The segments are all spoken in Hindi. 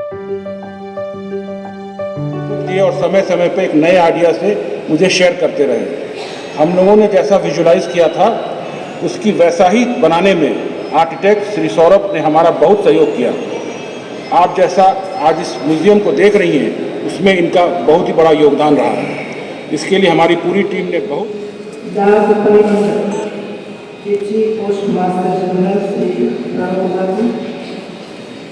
दिए और समय समय पे एक नए आइडिया से मुझे शेयर करते रहे। हम लोगों ने जैसा विजुलाइज किया था उसकी वैसा ही बनाने में आर्किटेक्ट श्री सौरभ ने हमारा बहुत सहयोग किया। आप जैसा आज इस म्यूजियम को देख रही हैं उसमें इनका बहुत ही बड़ा योगदान रहा है। इसके लिए हमारी पूरी टीम ने बहुत post master general Shri Ram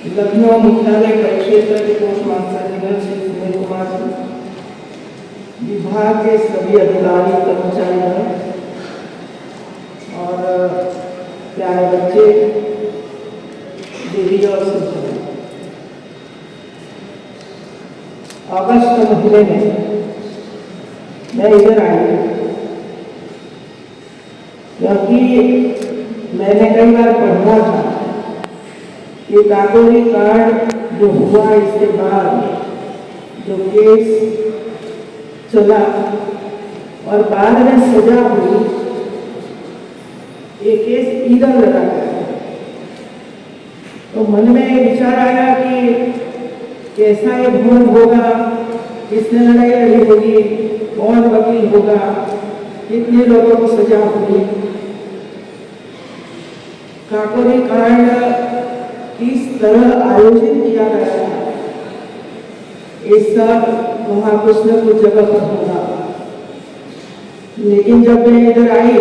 Lucknow मुख्यालय परिक्षेत्र के post master general Shri Sunil Kumar ji, विभाग के सभी अधिकारी कर्मचारी और प्यारे बच्चे, देवी और संचालक, अगस्त महीने में मैं इधर आई क्योंकि मैंने कई बार पढ़ा था कि काकोरी कांड जो हुआ इसके बाद जो केस चला और बाद में सजा हुई, ये केस इधर लगा गया। तो मन में विचार आया कि कैसा ये भवन होगा, किसने लड़ाई लड़ी होगी, कौन वकील होगा, कितने लोगों को सजा हुई, काकोरी कांड किस तरह आयोजित किया गया है, ये सब वहाँ कुछ न कुछ जगह पर होगा। लेकिन जब मैं इधर आई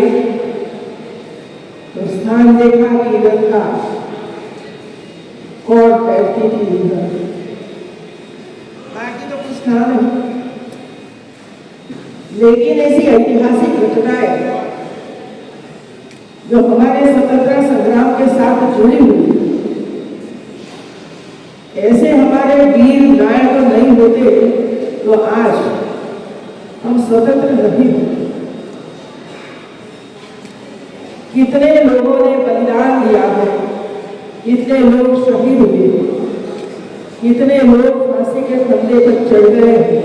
तो स्थान देखा कि इधर का कोर्ट बैठती थी इधर, बाकी तो कुछ था नहीं। लेकिन ऐसी ऐतिहासिक घटनाएं जो हमारे स्वतंत्रता संग्राम के साथ जुड़ी हुई, ऐसे हमारे वीर नायक नहीं होते तो आज हम स्वतंत्र नहीं होते। कितने लोगों ने बलिदान दिया है, कितने लोग शहीद हुए, कितने लोग फांसी के फंदे पर चढ़ गए हैं,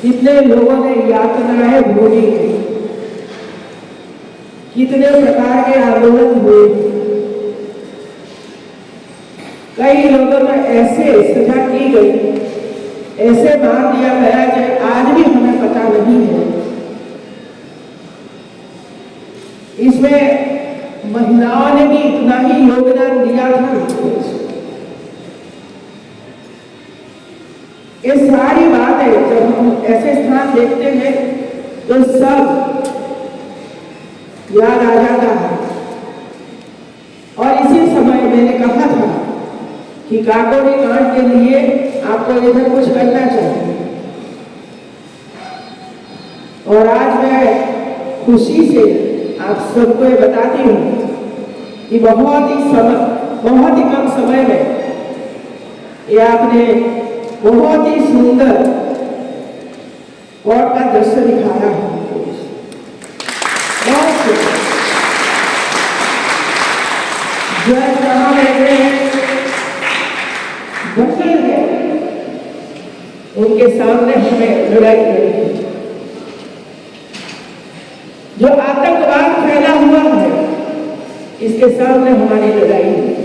कितने लोगों ने यातनाएं भोगी, कितने प्रकार के आंदोलन हुए, कई लोगों को ऐसे सजा की गई, ऐसे मार दिया गया जो आज भी हमें पता नहीं है। इसमें महिलाओं ने भी इतना ही योगदान दिया था। ये सारी बातें जब हम ऐसे स्थान देखते हैं तो सब याद आ जाता है। और इसी समय मैंने कहा था कि काकोरी कांड के लिए आपको इधर कुछ करना चाहिए, और आज मैं खुशी से आप सबको ये बताती हूँ कि बहुत ही कम समय में ये आपने बहुत ही सुंदर कोर्ट का दृश्य दिखाया है। बहुत सुंदर जज कहाँ बैठे हैं, वकील है, उनके सामने हमें लड़ाई लड़नी है। जो आतंकवाद फैला हुआ है इसके सामने हमारी लड़ाई है।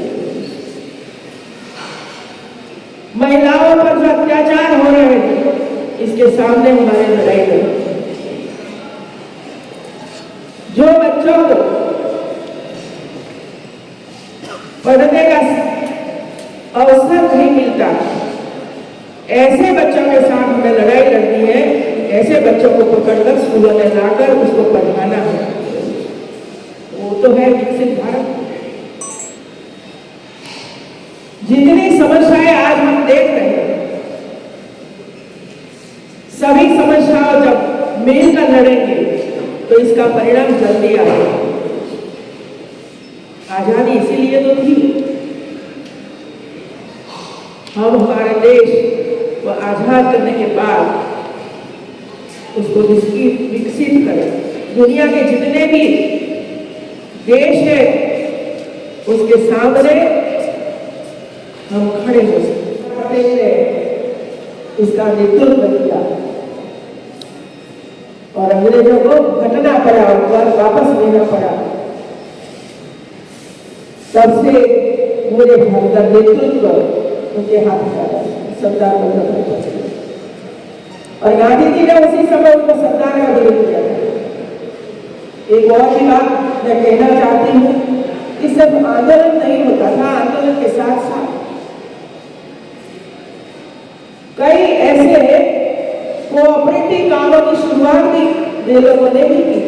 महिलाओं पर जो अत्याचार हो रहे हैं इसके सामने हमारी लड़ाई है। जो बच्चों को पढ़ने का अवसर नहीं मिलता, ऐसे बच्चों के साथ हमें लड़ाई लड़नी है। ऐसे बच्चों को पकड़कर स्कूलों में लाकर उसको पढ़ाना है। वो तो है विकसित भारत। जितनी समस्याएं आज हम देख रहे हैं, सभी समस्याओं जब मिलकर लड़ेंगे तो इसका परिणाम जल्दी आएगा। आजादी इसीलिए तो थी, हम हमारे देश को आजाद करने के बाद उसको विकसित करें। दुनिया के जितने भी देश है उसके सामने हम खड़े हो सकते हैं। इसका नेतृत्व किया और अंग्रेजों को हटना पड़ा और वापस लेना पड़ा। तब से मेरे भाई का नेतृत्व उनके हाथ में सरदार वल्लभ भाई पटेल, और गांधी जी ने उसी समय उनको सरदार का विरोध किया था। एक और भी बात मैं कहना चाहती हूँ कि सिर्फ आंदोलन नहीं होता था, आंदोलन के साथ साथ कई ऐसे कोऑपरेटिव कामों की शुरुआत भी वे लोगों ने भी की।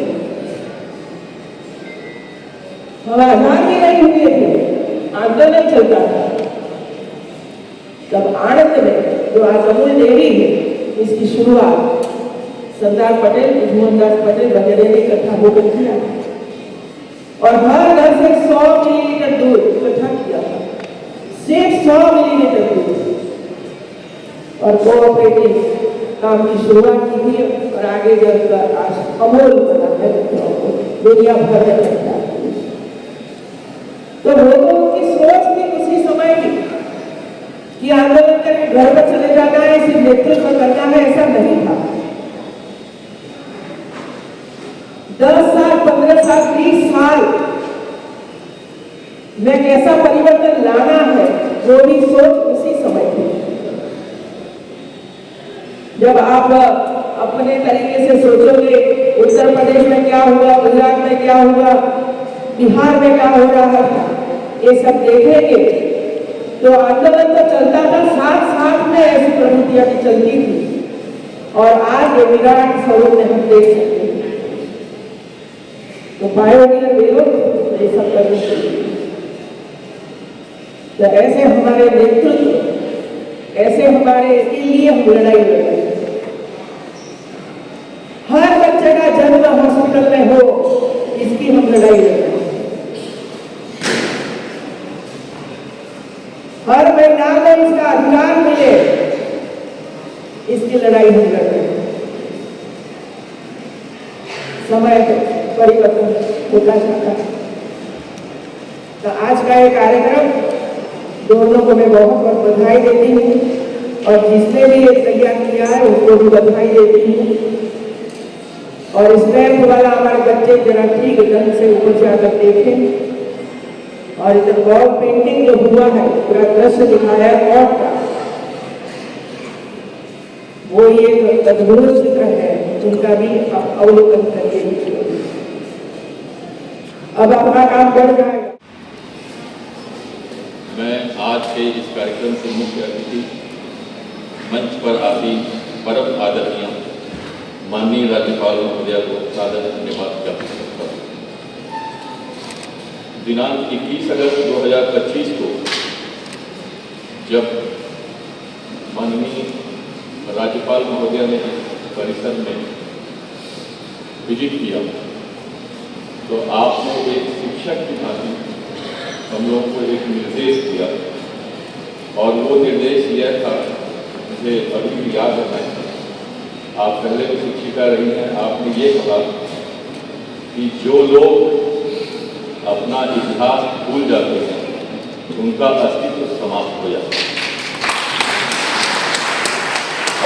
आधार भी नहीं हुए थे, आंदोलन चलता था। तब आनंद में जो आज अमूल डेयरी है, इसकी शुरुआत सरदार पटेल, मोहनदास पटेल वगैरह ने इकट्ठा होकर किया और हर घर से 100 मिलीलीटर दूध इकट्ठा किया, सिर्फ 100 मिलीलीटर दूध, और कोऑपरेटिव काम की शुरुआत की थी और आगे चलकर आज अमूल बना है दुनिया भर में चलता है। तो लोगों की सोच भी उसी समय की कि आंदोलन करके घर पर चले जाना है, सिर्फ नेतृत्व करना है, ऐसा नहीं था। 10 साल, 15 साल, 20 साल में कैसा परिवर्तन लाना है, वो भी सोच उसी समय थी। जब आप अपने तरीके से सोचोगे उत्तर प्रदेश में क्या हुआ, गुजरात में क्या हुआ, बिहार में क्या हो रहा था, ये सब देखेंगे तो आंदोलन तो चलता था, साथ साथ में ऐसी प्रवृत्तियां भी चलती थी और आज ये विराट स्वरूप में हम देख सकते हैं। तो पायोनियर वे लोग ये सब करने चाहिए। तो ऐसे हमारे नेतृत्व, ऐसे हमारे के लिए हम लड़ाई लड़ रहे हैं। हर बच्चे का जन्म हॉस्पिटल में हो, इसकी हम लड़ाई लड़ रहे हैं। हर महिला को इसका अधिकार मिले, इसकी लड़ाई हम लड़ रहे हैं। समय परिवर्तन होता जाता है। तो आज का ये कार्यक्रम दोनों को मैं बहुत बहुत बधाई देती हूँ और जिसने भी ये तैयार किया है उसको भी बधाई देती हूँ। और स्टैम्प वाला हमारे बच्चे जरा ठीक ढंग से ऊपर जाकर देखें और इधर वॉल पेंटिंग जो हुआ है, पूरा दृश्य दिखाया है कोर्ट का, वो ये अद्भुत चित्र है, उनका भी अवलोकन करके। अब अपना काम बढ़ जाएगा। मैं आज के इस कार्यक्रम के मुख्य अतिथि मंच पर आसीन परम आदरणीय माननीय राज्यपाल महोदया को सादर धन्यवाद ज्ञापित करता हूँ। दिनांक 21 अगस्त 2025 को जब माननीय राज्यपाल महोदया ने परिसर में विजिट किया तो आपने एक शिक्षक की भांति हम लोगों को एक निर्देश दिया और वो निर्देश यह था, मुझे अभी भी याद है, आप पहले भी शिक्षिका रही हैं, आपने ये कहा कि जो लोग अपना इतिहास भूल जाते हैं उनका अस्तित्व समाप्त हो जाता है।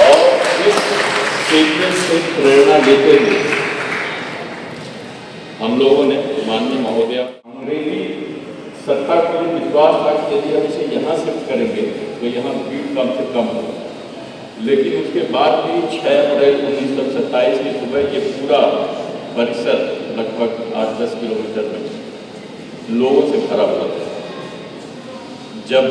और इस स्टेटमेंट से प्रेरणा लेते हुए हम लोगों ने माननीय महोदया, अंग्रेजी सत्ता को विश्वास था कि यदि हम इसे यहाँ शिफ्ट करेंगे तो यहाँ भीड़ कम से कम होगा, लेकिन उसके बाद भी 6 अप्रैल 1927 की सुबह ये पूरा परिसर लगभग 8-10 किलोमीटर में लोगों से भरा हुआ था। जब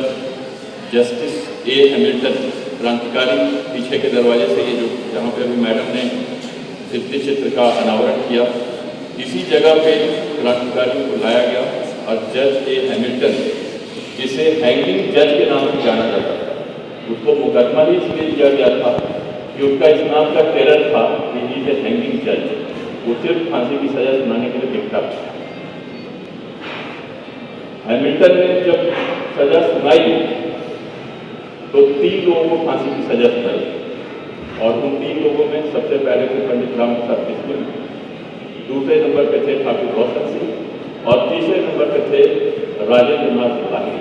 जस्टिस ए हैमिल्टन क्रांतिकारी पीछे के दरवाजे से, ये जो जहाँ पे अभी मैडम ने भित्ति चित्र का अनावरण किया, इसी जगह पे क्रांतिकारियों को लाया गया और जज ए हैमिल्टन, जिसे हैंगिंग जज के नाम से जाना जाता था, उसको मुकदमा ही इसलिए दिया गया था कि उसका इस नाम का टेरर था कि ही इज ए हैंगिंग जज, वो सिर्फ फांसी की सजा सुनाने के लिए दिखता था। हैमिल्टन ने जब सजा सुनाई तो 3 लोगों को फांसी की सजा सुनाई और उन 3 लोगों में सबसे पहले थे पंडित राम प्रसाद बिस्मिल, दूसरे नंबर पे थे ठाकुर रोशन सिंह और तीसरे नंबर पे थे राजेंद्र नाथ सिपाही।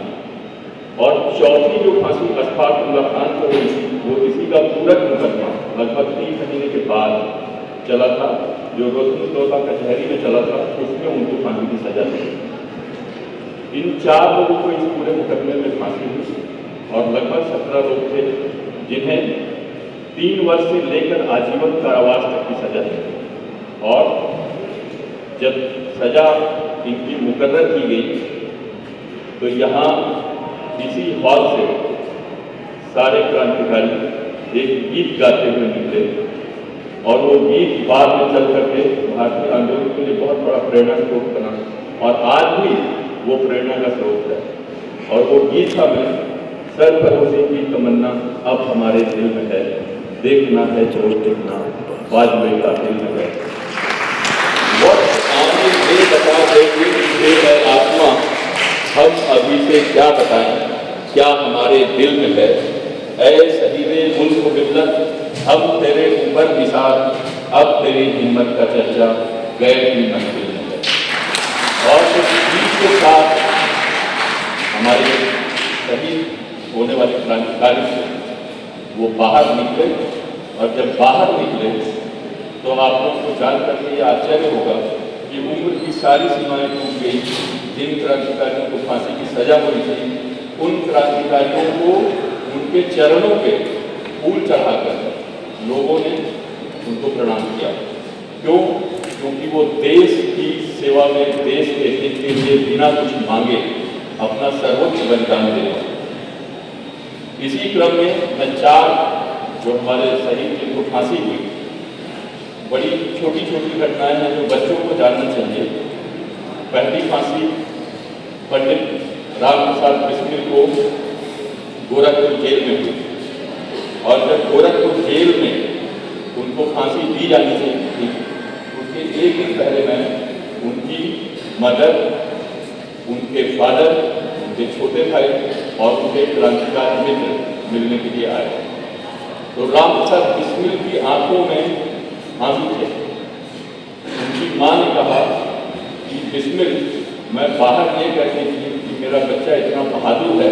और चौथी जो फांसी अशफाक उल्लाह खान को हुई थी वो इसी का पूरक मुकदमा लगभग 3 महीने के बाद चला था, जो रोशनी कचहरी में चला था, उसमें उनको फांसी की सजा दी। इन 4 लोगों को इस पूरे मुकदमे में फांसी हुई और लगभग लगभग 17 लोग थे जिन्हें 3 वर्ष से लेकर आजीवन कारावास तक की सजा दी। और जब सजा इनकी मुकर्रर की गई तो यहाँ इसी हॉल से सारे क्रांतिकारी एक गीत गाते हुए निकले और वो गीत बाद में चल करके भारतीय आंदोलन के लिए बहुत बड़ा प्रेरणा स्रोत बना और आज भी वो प्रेरणा का स्रोत है। और वो गीत था मैं सरफरोशी की तमन्ना अब हमारे दिल में है, देखना है जो देखना वाजपेयी का दिल में है। वक्त आने ये बता देंगे कि है आत्मा, हम अभी से क्या बताएं क्या हमारे दिल में है। ऐ शहीदे मुल्क मिल्लत, हम तेरे ऊपर निसार, अब तेरी हिम्मत का चर्चा गैर की मंजिल में है। और इस गीत के साथ हमारे शहीद होने वाले क्रांतिकारी वो बाहर निकले और जब बाहर निकले तो आप लोग को जान करके ये आश्चर्य होगा कि उम्र की सारी सीमाएं टूट गई। जिन क्रांतिकारियों को फांसी की सजा हुई थी उन क्रांतिकारियों को उनके चरणों पे फूल चढ़ाकर लोगों ने उनको प्रणाम किया। क्यों? क्योंकि वो देश की सेवा में, देश के हित के लिए बिना कुछ मांगे अपना सर्वोच्च बलिदान दे। इसी क्रम में मैं 4 जो हमारे शहीद जिनको फांसी हुई, बड़ी छोटी छोटी घटनाएं हैं जो बच्चों को जानना चाहिए। पहली फांसी पंडित राम प्रसाद बिस्मिल को गोरखपुर जेल में हुई और जब गोरखपुर जेल में उनको फांसी दी जानी चाहिए थी उसके एक दिन पहले मैं उनकी मदर, उनके फादर, उनके छोटे भाई और उनके क्रांतिकारी मित्र मिलने के लिए आए। तो राम प्रसाद बिस्मिल की आंखों में आंसू थे। उनकी माँ ने कहा कि बिस्मिल, मैं बाहर ये कहती थी कि मेरा बच्चा इतना बहादुर है,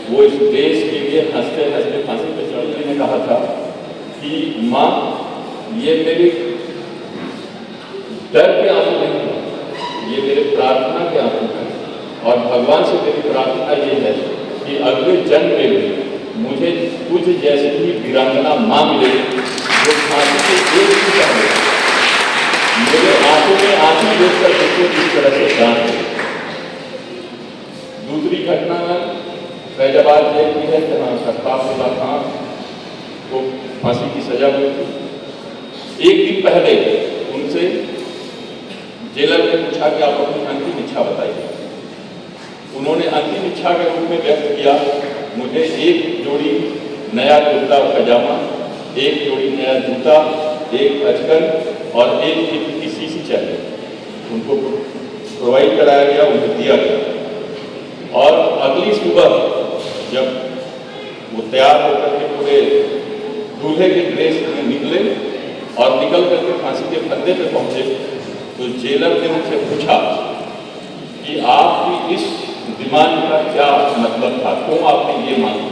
वो इस देश के लिए हंसते हंसते फांसी पे चढ़ने ने कहा था कि माँ, ये मेरे डर के आंसू नहीं है, ये मेरे प्रार्थना के आंसू हैं। और भगवान से मेरी प्रार्थना ये है कि अगले जन्म में मुझे कुछ जैसी ही वीरांगना माँ मिले जो फांसी के एक ही पहले मेरे आंखों में आंसू देखकर मुझे इस तरह से जान दे। दूसरी घटना फैजाबाद जेल की है जहाँ सत्ताफुल्ला खान को फांसी की सजा हुई थी। एक दिन पहले उनसे जेलर ने पूछा कि आप अपनी अंतिम इच्छा बताइए। उन्होंने अंतिम इच्छा के रूप में व्यक्त किया, मुझे एक जोड़ी नया कुर्ता और पजामा, एक जोड़ी नया जूता, एक अचकन और एक चित्र की शीशी चाहिए। उनको प्रोवाइड कराया गया, उनको दिया गया। और अगली सुबह जब वो तैयार होकर के पूरे दूल्हे के ड्रेस में निकले और निकल करके फांसी के फंदे पे पहुंचे तो जेलर ने उनसे पूछा कि आपकी इस डिमांड का क्या मतलब था, क्यों आपने ये मांगी?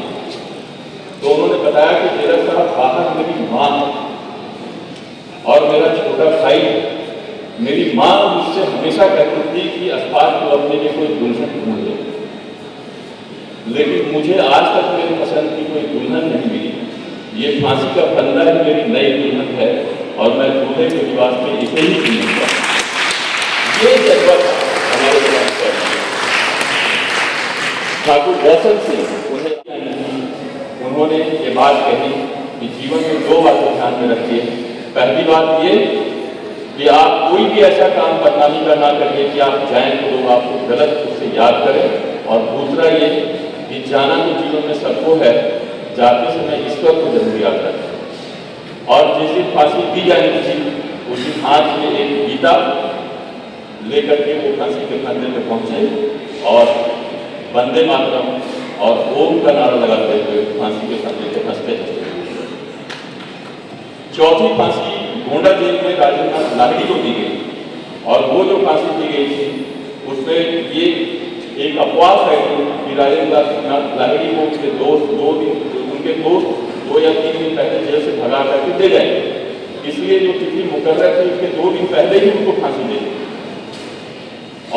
तो उन्होंने बताया कि जेलर साहब, बाहर मेरी माँ और मेरा छोटा भाई, मेरी माँ मुझसे हमेशा कहती थी कि अस्पताल को अपने लिए कोई दुल्हन ढूंढ ले, लेकिन मुझे आज तक मेरी पसंद की कोई दुल्हन नहीं मिली। ये फांसी का फंदा ही मेरी नई दुल्हन है और मैं दूल्हे के लिबास में इसे ही चुनूंगा। ये जज्बा हमारे समाज ठाकुर गौतम सिंह उन्होंने ये बात कही कि जीवन में 2 बातें ध्यान में रखिए। पहली बात ये कि आप कोई भी ऐसा काम बदनामी का ना करिए कि आप जाएं तो लोग आपको गलत उससे याद करें। और दूसरा ये कि जाना तो जीवन में सबको है, जाते समय ईश्वर को जरूर याद रखें। और जिस दिन फांसी दी जानी थी उस दिन हाथ में एक गीता लेकर के वो फांसी के फंदे पे पहुंचे और वंदे मातरम और ओम का नारा लगाते हुए फांसी के फंदे पे हंसते हंसते। चौथी फांसी गोंडा जेल में राजेंद्र नाथ लाहिड़ी को दी गई और वो जो फांसी दी गई थी उसमें ये एक अफवाह फैली कि राजेंद्र नाथ लाहिड़ी को उनके दोस्त 2 या 3 दिन पहले जेल से भगा करके दे जाएंगे, इसलिए जो तिथि मुकर्रर थी उसके 2 दिन पहले ही उनको फांसी दे दी।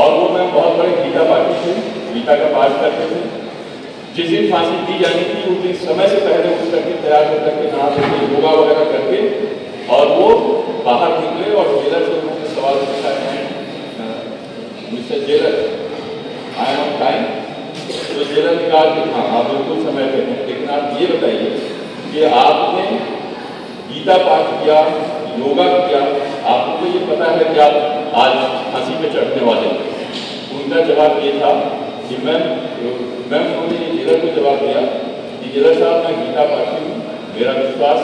और वो मैं बहुत बड़े गीता पाठी थे, गीता का पाठ करते थे। जिस दिन फांसी दी जानी थी उस दिन समय से पहले उठ करके तैयार होकर के नहा करके योगा वगैरह करके और वो बाहर निकले और जेलर से उन्होंने सवाल पूछा है mister jailer I am time. तो जेलर ने कहा कि हाँ आप बिल्कुल समय पे हैं, लेकिन आप ये बताइए कि आपने गीता पाठ किया, योगा किया, आपको तो ये पता है कि आप आज फांसी पे चढ़ने वाले हैं। उनका जवाब ये था कि मैम उन्होंने जेलर को जवाब दिया कि जेलर साहब मैं गीता पाठी हूँ, मेरा विश्वास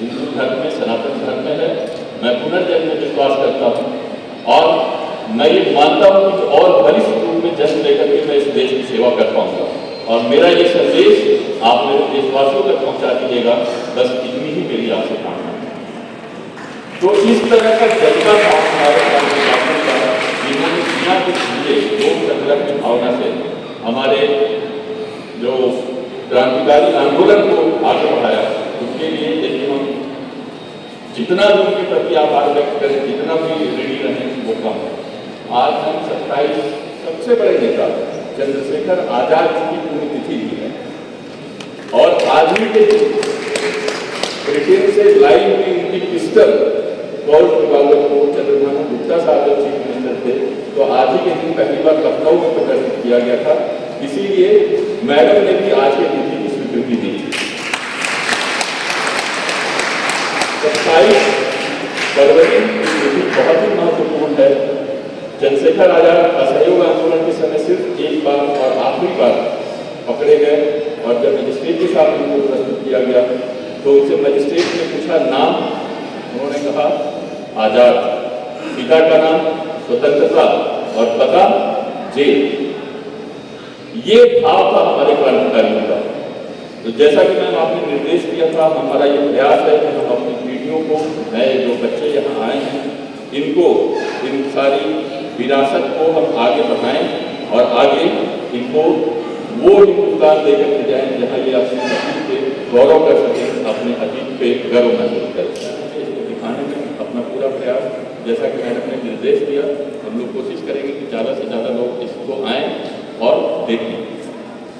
हिंदू धर्म में सनातन धर्म में है, मैं पुनर्जन्म में विश्वास करता हूँ और मैं ये मानता हूँ कि और बलिष्ठ रूप में जन्म लेकर के मैं इस देश की सेवा कर पाऊँगा और मेरा ये संदेश आप मेरे देशवासियों तक पहुँचा दीजिएगा, बस इतनी ही मेरी आपसे कामना है। तो इस तरह का जज्बा था हमारे सामने का, जिन्होंने बिना कुछ लिए लोक संग्रह की भावना से हमारे जो क्रांतिकारी आंदोलन को आगे बढ़ाया। उसके लिए यदि हम जितना भी उनके प्रति आभार व्यक्त करें, जितना भी ऋणी रहें वो कम है। आज हम 27 सबसे बड़े नेता चंद्रशेखर आजाद की पुण्यतिथि भी है और आज ही के दिन ब्रिटेन से लाई हुई उनकी पिस्टल गौर विभागत को चंद्रभानु गुप्ता साहब जब चीफ मिनिस्टर थे तो आज ही के दिन पहली बार लखनऊ में प्रदर्शित किया गया था। इसीलिए मैडम ने भी आज के तिथि की स्वीकृति दी। 27 फरवरी की तिथि बहुत ही महत्वपूर्ण है। चंद्रशेखर आजाद असहयोग आंदोलन के समय सिर्फ एक बार और आखिरी बार पकड़े गए और जब मजिस्ट्रेट के साथ उनको प्रस्तुत किया गया तो उनसे मजिस्ट्रेट ने पूछा नाम, उन्होंने कहा आजाद, पिता का नाम स्वतंत्रता और पता जेल। ये भाव था हमारे क्रांतिकारियों का। तो जैसा कि मैम आपने निर्देश दिया था, हमारा ये प्रयास है कि हम अपनी पीढ़ियों को, नए जो बच्चे यहाँ आए हैं, इनको इन सारी विरासत को हम आगे बढ़ाएं और आगे इनको वो हिंदुस्तान देकर के जाएं जहाँ ये अपने अतीत पे गौरव कर सकें, अपने अतीत पे गर्व महसूस करें। इसको दिखाने में अपना पूरा प्रयास, जैसा कि मैडम ने निर्देश दिया, हम लोग कोशिश करेंगे कि ज़्यादा से ज़्यादा लोग इसको आएँ और देखें।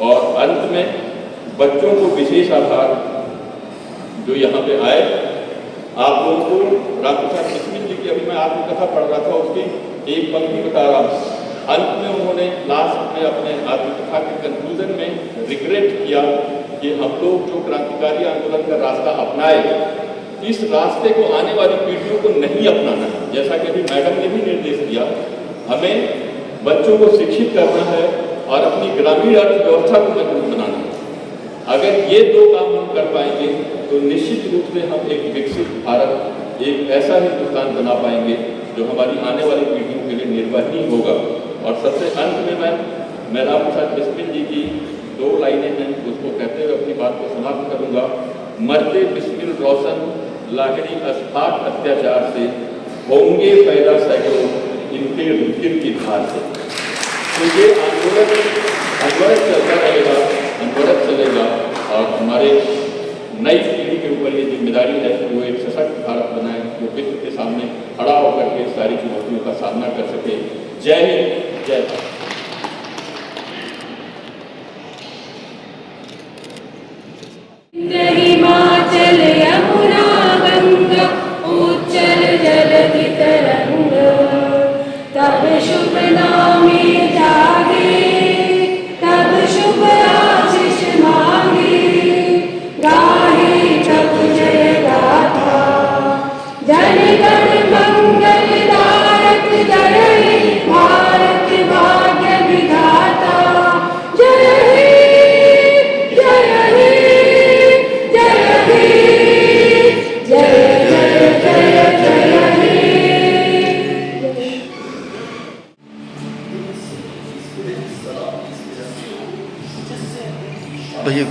और अंत में बच्चों को विशेष आभार जो यहाँ पे आए। आप लोगों को रामप्रसाद बिस्मिल जी की अभी मैं आत्मकथा पढ़ रहा था, उसकी एक पंक्ति बता रहा हूँ। अंत में उन्होंने लास्ट में अपने आत्मकथा के कंक्लूजन में रिग्रेट किया कि हम लोग जो क्रांतिकारी आंदोलन का रास्ता अपनाए, इस रास्ते को आने वाली पीढ़ियों को नहीं अपनाना है। जैसा कि अभी मैडम ने भी निर्देश दिया, हमें बच्चों को शिक्षित करना है और अपनी ग्रामीण अर्थव्यवस्था को मजबूत बनाना है। अगर ये दो काम हम कर पाएंगे तो निश्चित रूप से हम एक विकसित भारत, एक ऐसा हिंदुस्तान बना पाएंगे जो हमारी आने वाली पीढ़ियों के लिए निर्वहनीय होगा। और सबसे अंत में मैं रामप्रसाद बिस्मिल जी की 2 लाइनें हैं, उसको कहते हुए अपनी बात को समाप्त करूँगा। मरते बिस्मिल रोशन लाहिड़ी अस्फाट अत्याचार से, होंगे पैदा सैकड़ों इनके रुधिर की धार से। तो ये आंदोलन अनवरत चलता रहेगा, अनवरत चलेगा और हमारे नई पीढ़ी के ऊपर ये जिम्मेदारी है कि वो एक सशक्त भारत बनाए, जो विश्व के सामने खड़ा होकर के सारी चुनौतियों का सामना कर सके। जय हिंद, जय भारत। हिमाचल यमुना गंगा उच्चल जलधि तरंग, तब शुभ नामे जागे, तब शुभ आशीष मांगे, गाहे तब जय गाथा, जन गण मंगल दायक, जय हे भारत भाग्य विधाता। जय हे, जय हे, जय हे, जय जय जय जय हे। भैया